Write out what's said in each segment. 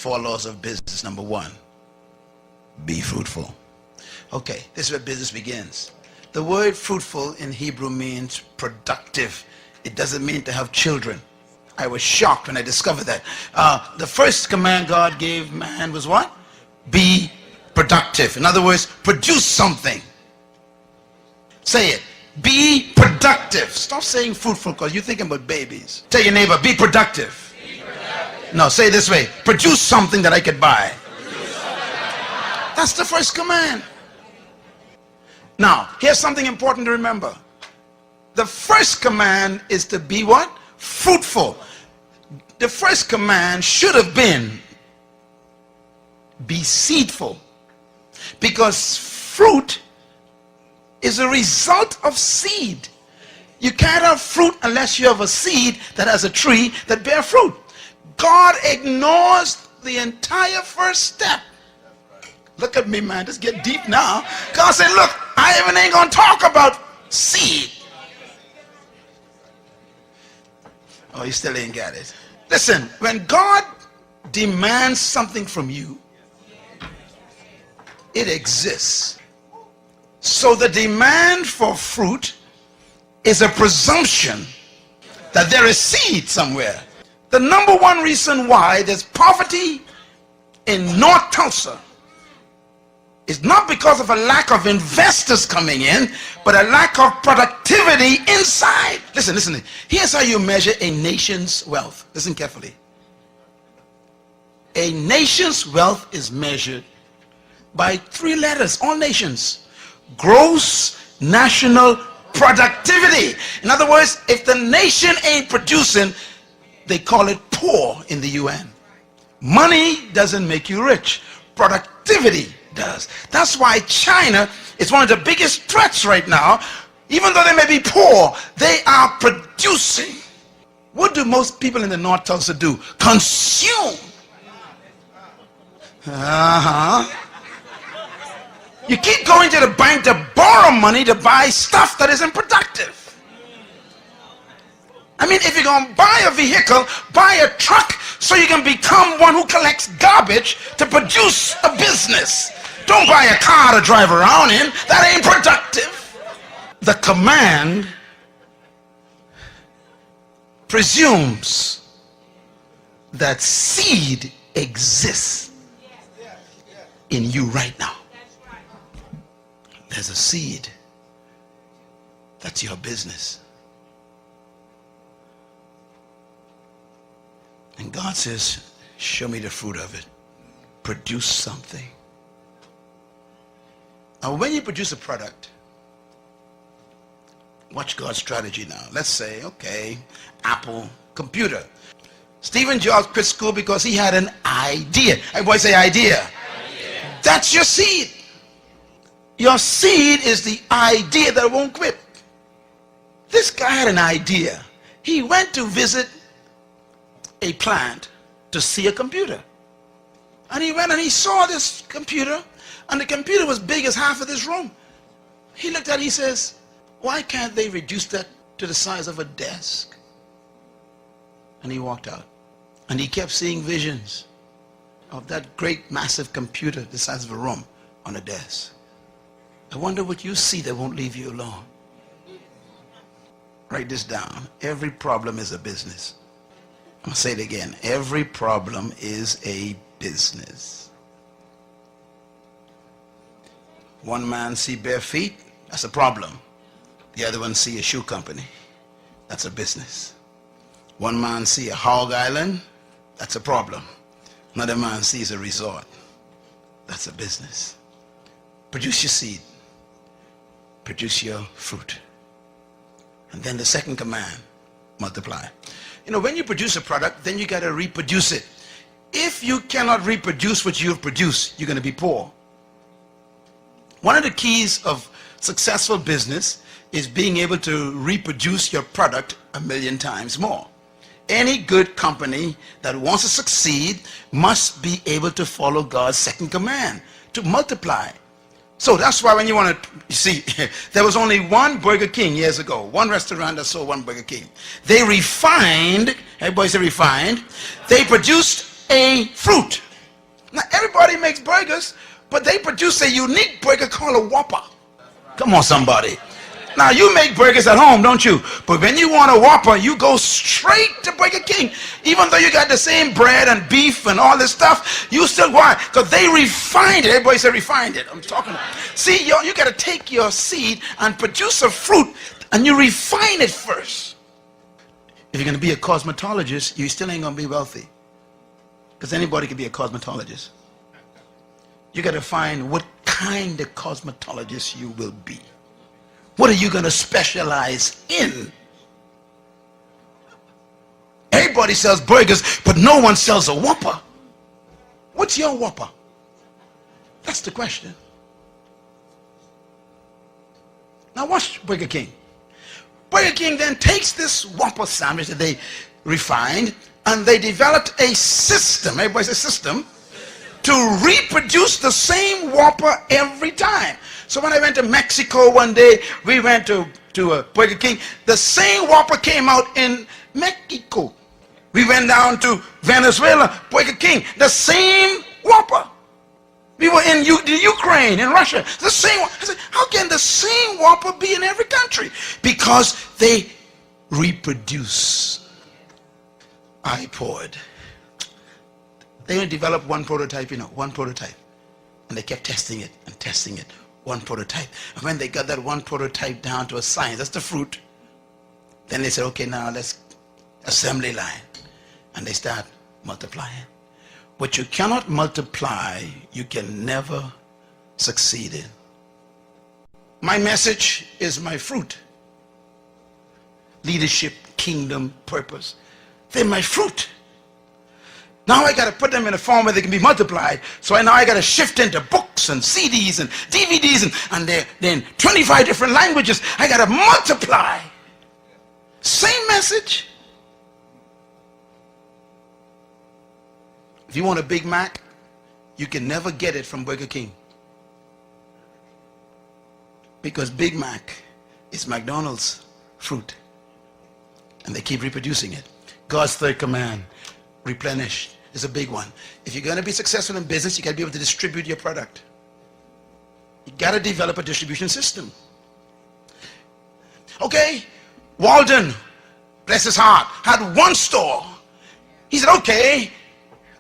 4 laws of business. Number 1, be fruitful. Okay, this is where business begins. The word fruitful in Hebrew means productive. It doesn't mean to have children. I was shocked when I discovered that. The first command God gave man was what? Be productive. In other words, produce something. Say it. Be productive. Stop saying fruitful because you're thinking about babies. Tell your neighbor, be productive. Be productive. No, say it this way. Produce something that I could buy. That's the first command. Now, here's something important to remember. The first command is to be what? Fruitful. The first command should have been be seedful, because fruit is a result of seed. You can't have fruit unless you have a seed that has a tree that bears fruit. God ignores the entire first step. Look at me, man. Just get deep now. God said, look, I even ain't going to talk about seed. Oh, you still ain't got it. Listen, when God demands something from you, it exists. So the demand for fruit is a presumption that there is seed somewhere. The number one reason why there's poverty in North Tulsa is not because of a lack of investors coming in, but a lack of productivity inside. Listen. Here's how you measure a nation's wealth. Listen carefully. A nation's wealth is measured by 3 letters, all nations. Gross national productivity. In other words, if the nation ain't producing, they call it poor in the UN. Money doesn't make you rich. Productivity does. That's why China is one of the biggest threats right now. Even though they may be poor, they are producing. What do most people in the North Tulsa do? Consume. You keep going to the bank to borrow money to buy stuff that isn't productive. I mean, if you're going to buy a vehicle, buy a truck so you can become one who collects garbage to produce a business. Don't buy a car to drive around in. That ain't productive. The command presumes that seed exists in you right now. There's a seed. That's your business. And God says, show me the fruit of it. Produce something. Now, when you produce a product, watch God's strategy now. Let's say, okay, Apple computer. Stephen Jobs quit school because he had an idea. Everybody say idea. That's your seed. Your seed is the idea that won't quit. This guy had an idea. He went to visit a plant to see a computer. And he went and he saw this computer, and the computer was big as half of this room. He looked at it, he says, why can't they reduce that to the size of a desk? And he walked out. And he kept seeing visions of that great massive computer the size of a room on a desk. I wonder what you see that won't leave you alone. Write this down. Every problem is a business. I'm going to say it again. Every problem is a business. One man see bare feet, that's a problem. The other one see a shoe company, that's a business. One man see a hog island, that's a problem. Another man sees a resort, that's a business. Produce your seed. Produce your fruit. And then the second command, multiply. You know, when you produce a product, then you got to reproduce it. If you cannot reproduce what you've produced, you're going to be poor. One of the keys of successful business is being able to reproduce your product 1,000,000 times more. Any good company that wants to succeed must be able to follow God's second command, to multiply. So that's why when you want to, you see, there was only one Burger King years ago, one restaurant that sold one Burger King. They refined, everybody say refined, they produced a fruit. Now, everybody makes burgers, but they produce a unique burger called a Whopper. Come on, somebody. Now, you make burgers at home, don't you? But when you want a Whopper, you go straight to Burger King. Even though you got the same bread and beef and all this stuff, you still, why? Because they refined it. Everybody say refined it. I'm talking about. See, you got to take your seed and produce a fruit, and you refine it first. If you're going to be a cosmetologist, you still ain't going to be wealthy. Because anybody can be a cosmetologist. You got to find what kind of cosmetologist you will be. What are you going to specialize in? Everybody sells burgers, but no one sells a Whopper. What's your Whopper? That's the question. Now watch Burger King. Burger King then takes this Whopper sandwich that they refined, and they developed a system, everybody says system, to reproduce the same Whopper every time. So when I went to Mexico one day, we went to Burger King. The same Whopper came out in Mexico. We went down to Venezuela, Burger King. The same Whopper. We were in the Ukraine, in Russia. The same. I said, how can the same Whopper be in every country? Because they reproduce. iPod. They only developed one prototype, one prototype. And they kept testing it and testing it. One prototype. And when they got that one prototype down to a science, that's the fruit. Then they said, okay, now let's assembly line. And they start multiplying. What you cannot multiply, you can never succeed in. My message is my fruit. Leadership, kingdom, purpose. They're my fruit. Now I got to put them in a form where they can be multiplied. So now I got to shift into books and CDs and DVDs and they're in 25 different languages. I got to multiply. Same message. If you want a Big Mac, you can never get it from Burger King. Because Big Mac is McDonald's fruit. And they keep reproducing it. God's third command, replenish, is a big one. If you're going to be successful in business, you got to be able to distribute your product. You got to develop a distribution system. Okay, Walden, bless his heart, had one store. He said, okay,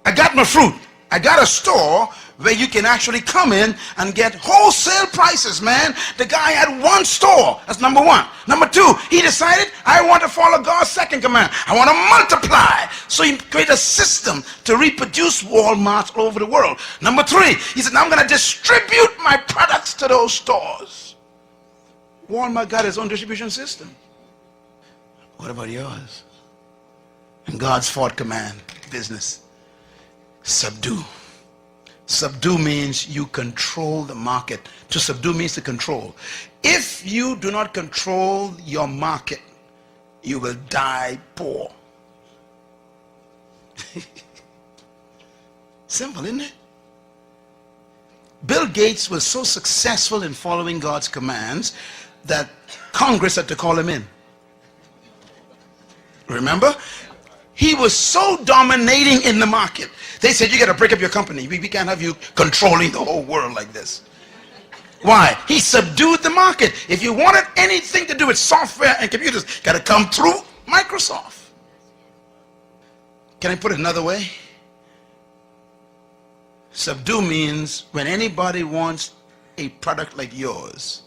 I got my fruit. I got a store where you can actually come in and get wholesale prices, man. The guy had one store. That's number one. Number two, he decided, I want to follow God's second command. I want to multiply. So he created a system to reproduce Walmarts all over the world. Number three, he said, now I'm going to distribute my products to those stores. Walmart got his own distribution system. What about yours? And God's fourth command, business, subdue. Subdue means you control the market. To subdue means to control. If you do not control your market, you will die poor. Simple, isn't it? Bill Gates was so successful in following God's commands that Congress had to call him in. Remember? He was so dominating in the market. They said, you got to break up your company. We can't have you controlling the whole world like this. Why? He subdued the market. If you wanted anything to do with software and computers, got to come through Microsoft. Can I put it another way? Subdue means when anybody wants a product like yours,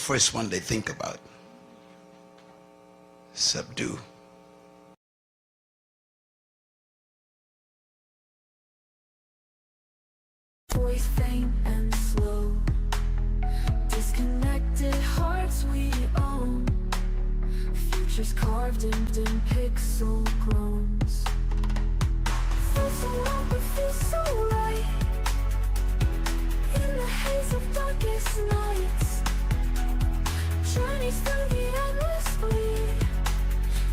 first one they think about. Subdue. Voice faint and slow, disconnected hearts we own, futures carved in pixel groans. Feel so wrong but feel so right, in the haze of darkest nights, journeys through the endless bleed,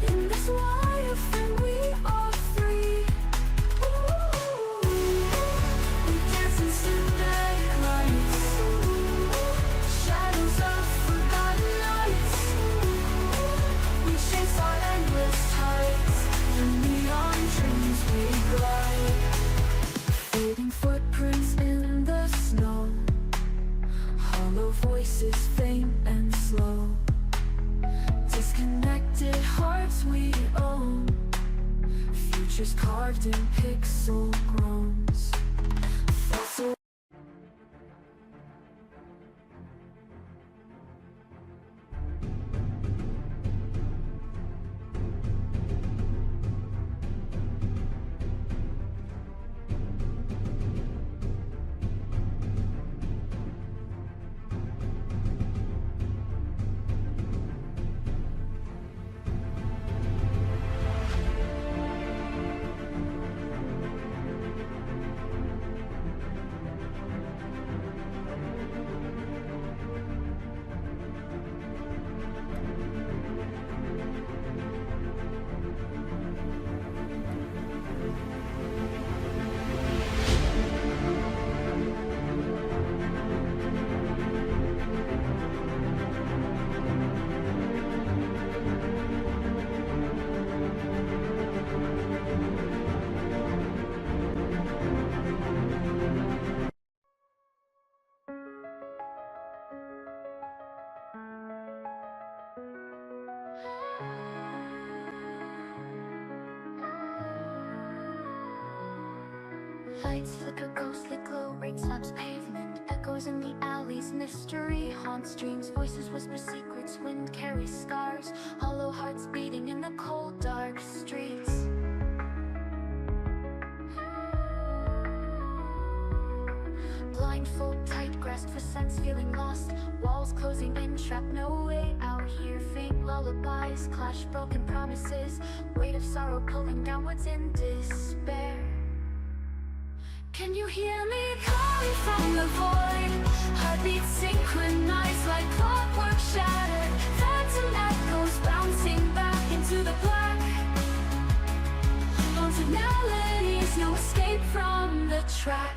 in this wireframe we are free. We dance in synthetic lights, shadows of forgotten nights, we chase our endless tides, through neon dreams we glide, fading footprints in the snow, hollow voices faint and slow, disconnected hearts we own, futures carved in pixel groans. Fossil lights flicker, ghostly glow, rain slaps pavement, echoes in the alleys, mystery haunts dreams, voices whisper secrets, wind carries scars, hollow hearts beating in the cold dark streets. Blindfold tight, grasp for sense, feeling lost, walls closing in, trapped, no way out here, faint lullabies clash, broken promises, weight of sorrow pulling downwards in despair. Can you hear me calling from the void? Heartbeats synchronized like clockwork shattered, phantom echoes bouncing back into the black, haunted melodies, no escape from the track.